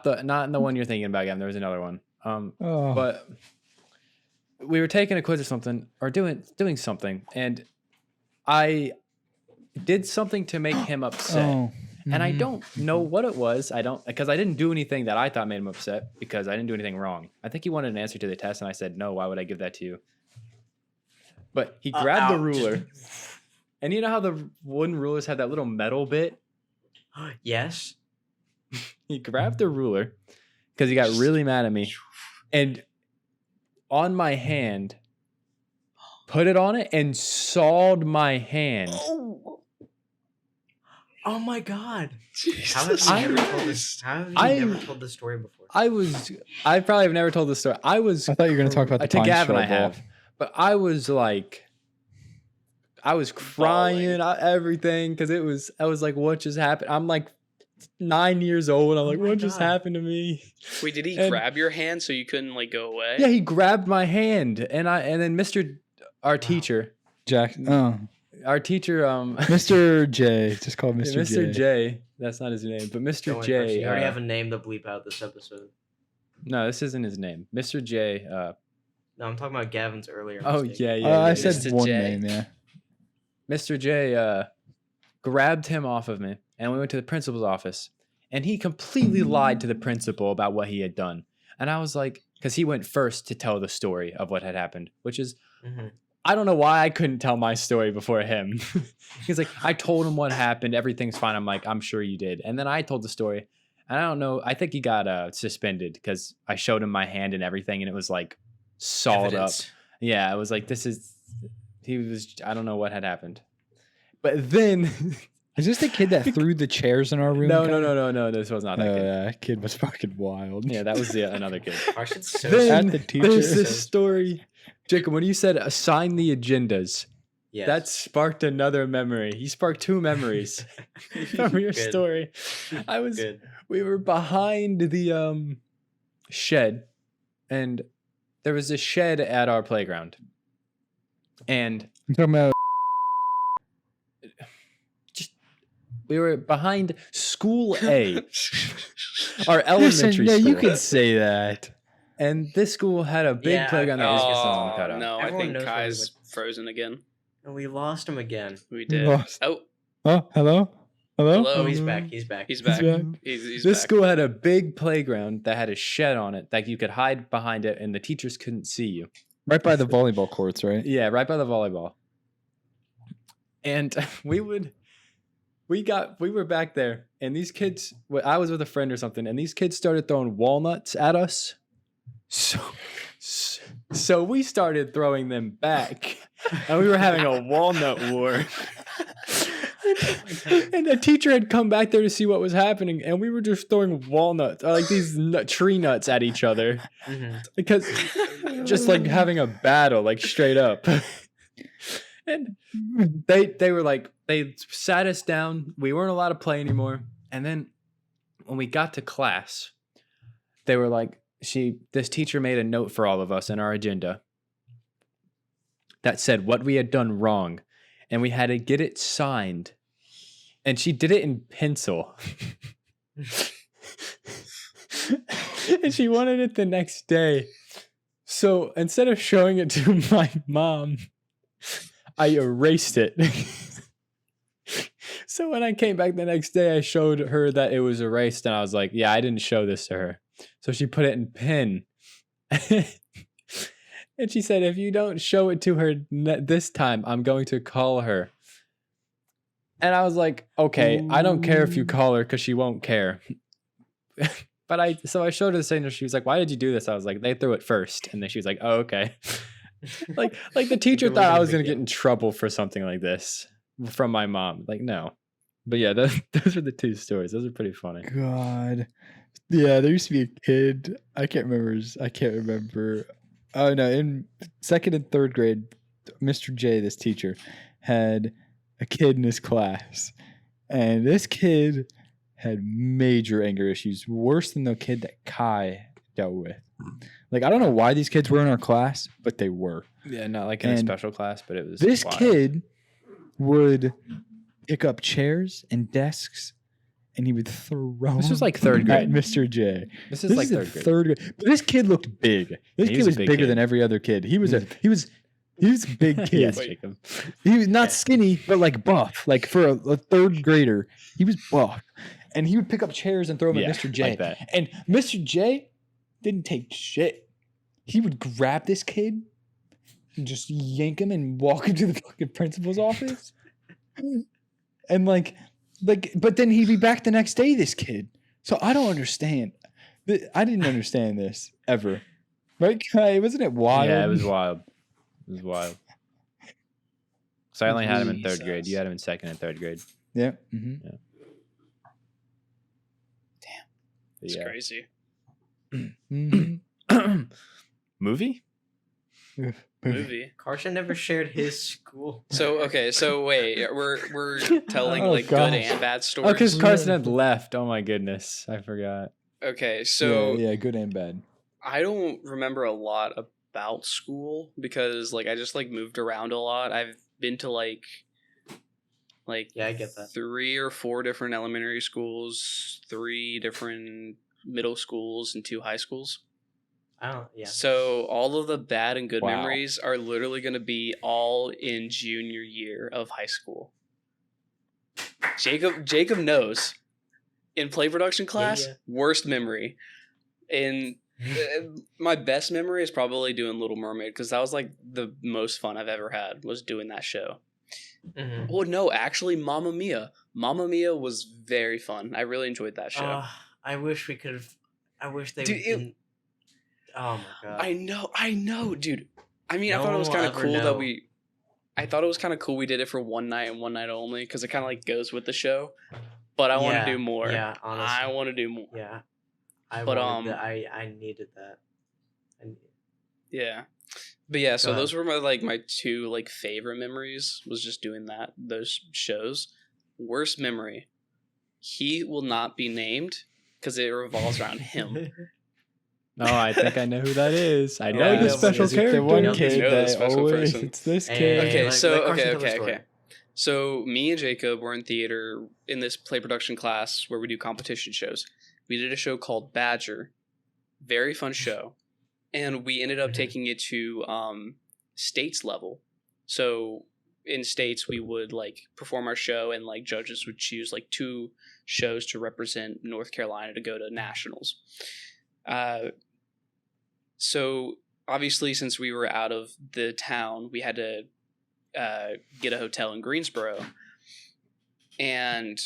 the one you're thinking about, Gavin. There was another one. But we were taking a quiz or something, or doing something, and I did something to make him upset. And I don't know what it was. Because I didn't do anything that I thought made him upset, because I didn't do anything wrong. I think he wanted an answer to the test, and I said, no, why would I give that to you? But he grabbed the ruler. And you know how the wooden rulers have that little metal bit? Yes. He grabbed the ruler because he got really mad at me. And on my hand, put it on it and sawed my hand. Oh my god. Jesus. How have you never told this story before? I probably have never told this story. I thought you were going to talk about the to punch Gavin I shovel. have. But I was crying, everything, because I was like, what just happened? I'm like 9 years old. I'm like, my what just God. happened to me? Wait, did he And- grab your hand so you couldn't like go away? Yeah, he grabbed my hand, and then our teacher, Mr. J. Just call him Mr. Mr. J. J. That's not his name, but Mr. Don't worry, J. Percy, you already have a name to bleep out this episode. No, this isn't his name. Mr. J. No, I'm talking about Gavin's earlier. Oh mistake. yeah. I said Mr. one J. name, yeah. Mr. J. Grabbed him off of me, and we went to the principal's office, and he completely lied to the principal about what he had done. And I was like, because he went first to tell the story of what had happened, which is, I don't know why I couldn't tell my story before him. He's like, I told him what happened. Everything's fine. I'm like, I'm sure you did. And then I told the story, and I don't know. I think he got suspended because I showed him my hand and everything, and it was like sawed Evidence. up. Yeah, it was like, I don't know what had happened. But then Is this the kid that threw the chairs in our room? no, Kai? this was not that kid. That kid was fucking wild. Yeah, that was another kid. Carson's so Then At the teacher. there's this story, Jacob. When you said assign the agendas, yes. that sparked another memory. You sparked two memories from your Good. story. Good. We were behind the shed, and there was this shed at our playground. And I'm talking about we were behind School A, our elementary yeah, school. you could say that. And this school had a big playground that was just on cut out. No, Everyone I think knows where we Kai's went. frozen again. And we lost him again. We did. lost. Oh, Oh, hello? Hello? Hello? Oh, he's back. He's back. he's back. back. He's This back. school had a big playground that had a shed on it that you could hide behind it and the teachers couldn't see you. Right by the volleyball courts, right? Yeah, right by the volleyball. And we were back there, and these kids, I was with a friend or something, and these kids started throwing walnuts at us. So we started throwing them back, and we were having a walnut war. And the teacher had come back there to see what was happening, and we were just throwing walnuts, like these tree nuts at each other, because just like having a battle, like straight up. And they were like, they sat us down. We weren't allowed to play anymore. And then when we got to class, they were like, this teacher made a note for all of us in our agenda that said what we had done wrong, and we had to get it signed. And she did it in pencil. And she wanted it the next day. So instead of showing it to my mom, I erased it. So when I came back the next day, I showed her that it was erased, and I was like, yeah, I didn't show this to her. So she put it in pen. And she said, if you don't show it to her this time, I'm going to call her. And I was like, okay, I don't care if you call her because she won't care. So I showed her the signature. She was like, why did you do this? I was like, they threw it first. And then she was like, oh, okay. like the teacher thought I was going to get in trouble for something like this from my mom. Like, no. But yeah, those are the two stories. Those are pretty funny. God. Yeah, there used to be a kid. I can't remember. Oh, no. In second and third grade, Mr. J, this teacher, had a kid in his class. And this kid had major anger issues, worse than the kid that Kai dealt with. Like, I don't know why these kids were in our class, but they were. Yeah, not like in a special class, but it was This wild. kid would pick up chairs and desks, and he would throw This was like third at grade. Mr. J. This is like in third grade. But this kid looked big. This He kid was a was big bigger kid. than every other kid. He was a big kid. Yes, Jacob. He was not skinny, but like buff. Like for a third grader, he was buff. And he would pick up chairs and throw them Yeah, at Mr. J. like that. And Mr. J didn't take shit. He would grab this kid and just yank him and walk him to the fucking principal's office. And but then he'd be back the next day, this kid. So I don't understand. I didn't understand this ever. Right, Kai? Wasn't it wild? Yeah, it was wild. It was wild. So I only had him in third grade. You had him in second and third grade. Yeah. Mm-hmm. It's Yeah. crazy. Mm-hmm. Movie? Movie. Carson never shared his school. So okay, so wait, we're telling Oh, like gosh. good and bad Oh, stories. because Carson had left. Oh my goodness, I forgot. Okay, so yeah, good and bad. I don't remember a lot about school because like I just like moved around a lot. I've been to like Yeah, I get that. 3 or 4 different elementary schools, 3 different middle schools, and 2 high schools. I don't. Yeah. So all of the bad and good Wow. memories are literally going to be all in junior year of high school. Jacob knows. In play production class, yeah. worst memory. In my best memory is probably doing Little Mermaid because that was like the most fun I've ever had was doing that show. Mm-hmm. Oh no, actually, Mamma Mia. Mamma Mia was very fun. I really enjoyed that show. I wish we could have. I wish they. Dude, didn't. Oh my god. I know, dude. I mean, I No thought it was one will kind of ever cool know. that we. I thought it was kind of cool we did it for one night and one night only because it kind of like goes with the show. But I want to do more. Yeah, honestly. I want to do more. Yeah. But, I needed that. Yeah. But yeah, so Go those were my 2 like favorite memories was just doing those shows. Worst memory. He will not be named because it revolves around him. I think I know who that is. I know Yeah, the special Is it character. the one You kid know the that special always, person. it's this Hey, kid. Okay, let so Carson tell the okay. story. So me and Jacob were in theater in this play production class where we do competition shows. We did a show called Badger, very fun show, and we ended up taking it to states level. So in states, we would like perform our show, and like judges would choose like 2 shows to represent North Carolina to go to nationals. So obviously, since we were out of the town, we had to get a hotel in Greensboro, and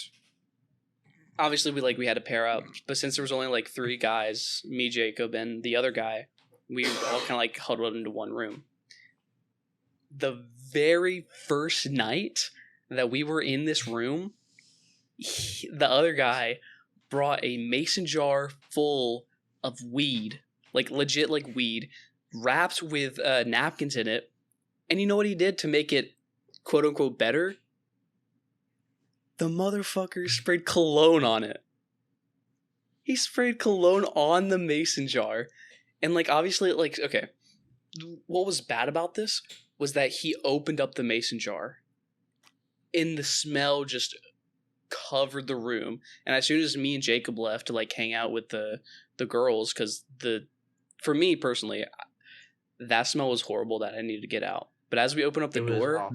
obviously we had to pair up. But since there was only like 3 guys, me, Jacob, and the other guy, we all kind of like huddled into one room. The very first night that we were in this room, the other guy brought a mason jar full of weed, like legit like weed, wrapped with napkins in it. And you know what he did to make it quote unquote better? The motherfucker sprayed cologne on it. He sprayed cologne on the mason jar. And like obviously like okay, what was bad about this was that he opened up the mason jar and the smell just covered the room. And as soon as me and Jacob left to like hang out with the girls, because for me personally, that smell was horrible that I needed to get out. But as we opened up the door,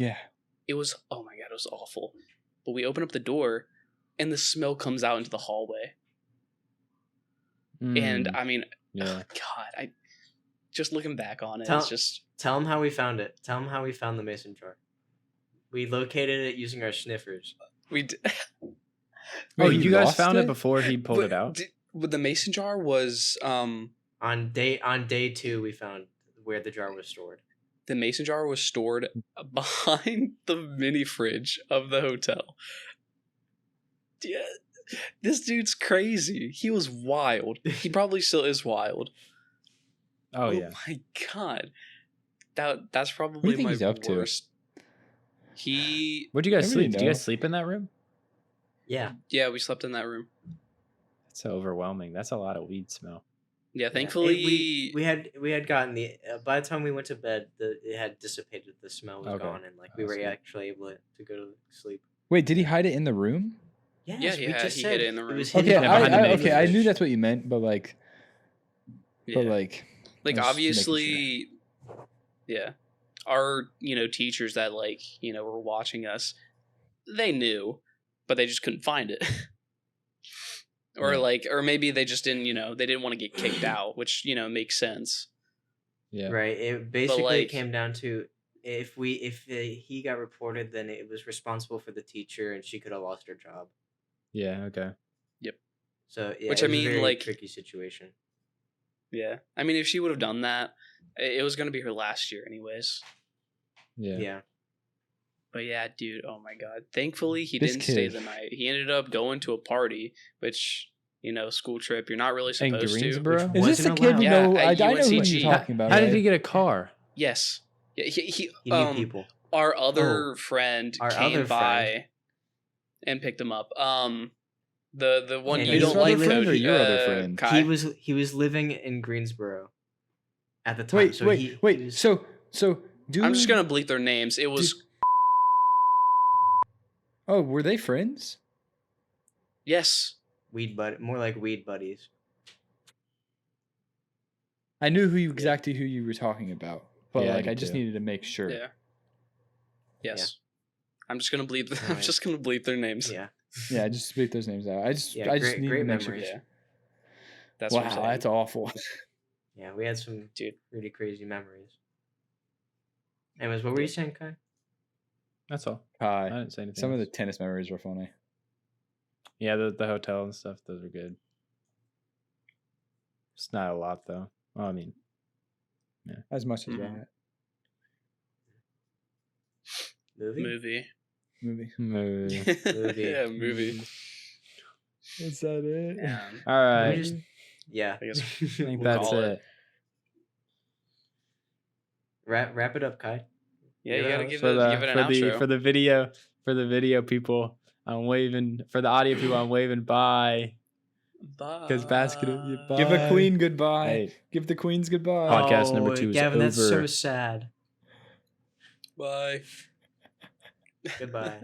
it was, oh my God, it was awful. But we open up the door and the smell comes out into the hallway. And I mean, God, I just looking back on it, it's just... Tell them how we found it. Tell them how we found the mason jar. We located it using our sniffers. Wait, you guys found it before he pulled it out? But the mason jar was... On day 2, we found where the jar was stored. The mason jar was stored behind the mini fridge of the hotel. Yeah, this dude's crazy. He was wild. He probably still is wild. Oh yeah. My God. That's probably my worst. Where'd you guys sleep? Did you guys sleep in that room? Yeah. Yeah, we slept in that room. That's so overwhelming. That's a lot of weed smell. Yeah, thankfully we had gotten the by the time we went to bed, it had dissipated. The smell was gone, and like we were actually able to go to sleep. Wait, did he hide it in the room? Yes, he hid it in the room. Okay, I knew that's what you meant, but like, obviously, yeah, our teachers that were watching us, they knew, but they just couldn't find it. Or maybe they just didn't, they didn't want to get kicked out, which, makes sense. Yeah. Right. It basically came down to if he got reported, then it was responsible for the teacher and she could have lost her job. Yeah. Okay. Yep. So, yeah, which, I mean, a very tricky situation. Yeah. I mean, if she would have done that, it was going to be her last year anyways. Yeah. Yeah. But yeah, dude, oh my God. Thankfully, he didn't stay the night. He ended up going to a party, which, school trip, you're not really supposed to. Greensboro? Is this the kid you know? I know who you're talking about. How did he get a car? Yes. Yeah, he knew people. Our other friend came by and picked him up. The one you don't like, friend or your other friend? Kai? He was living in Greensboro at the time. Wait. So I'm just gonna bleep their names. It was. Oh, were they friends? Yes. More like weed buddies. I knew who you were talking about, but I just needed to make sure. Yeah. Yes. Yeah. I'm just gonna bleep. I'm just gonna bleep their names. Yeah. Yeah, just bleep those names out. I just need to make sure. Yeah. That's that's awful. Yeah, we had some really crazy memories. Anyways, what were you saying, Kai? That's all. Kai. I didn't say anything. Some of the tennis memories were funny. Yeah, the hotel and stuff, those are good. It's not a lot though. Well, I mean, yeah, as much as that. Movie. Yeah, movie. Is that it? Yeah. All right. Yeah. I guess I think that's it. Wrap it up, Kai. Yeah, you gotta give it an outro. For the video people, I'm waving. For the audio people, I'm waving bye. Because basketball. Give a queen goodbye. Hey. Give the queens goodbye. Podcast number 2 is Gavin, that's so over. sad. Bye. Goodbye.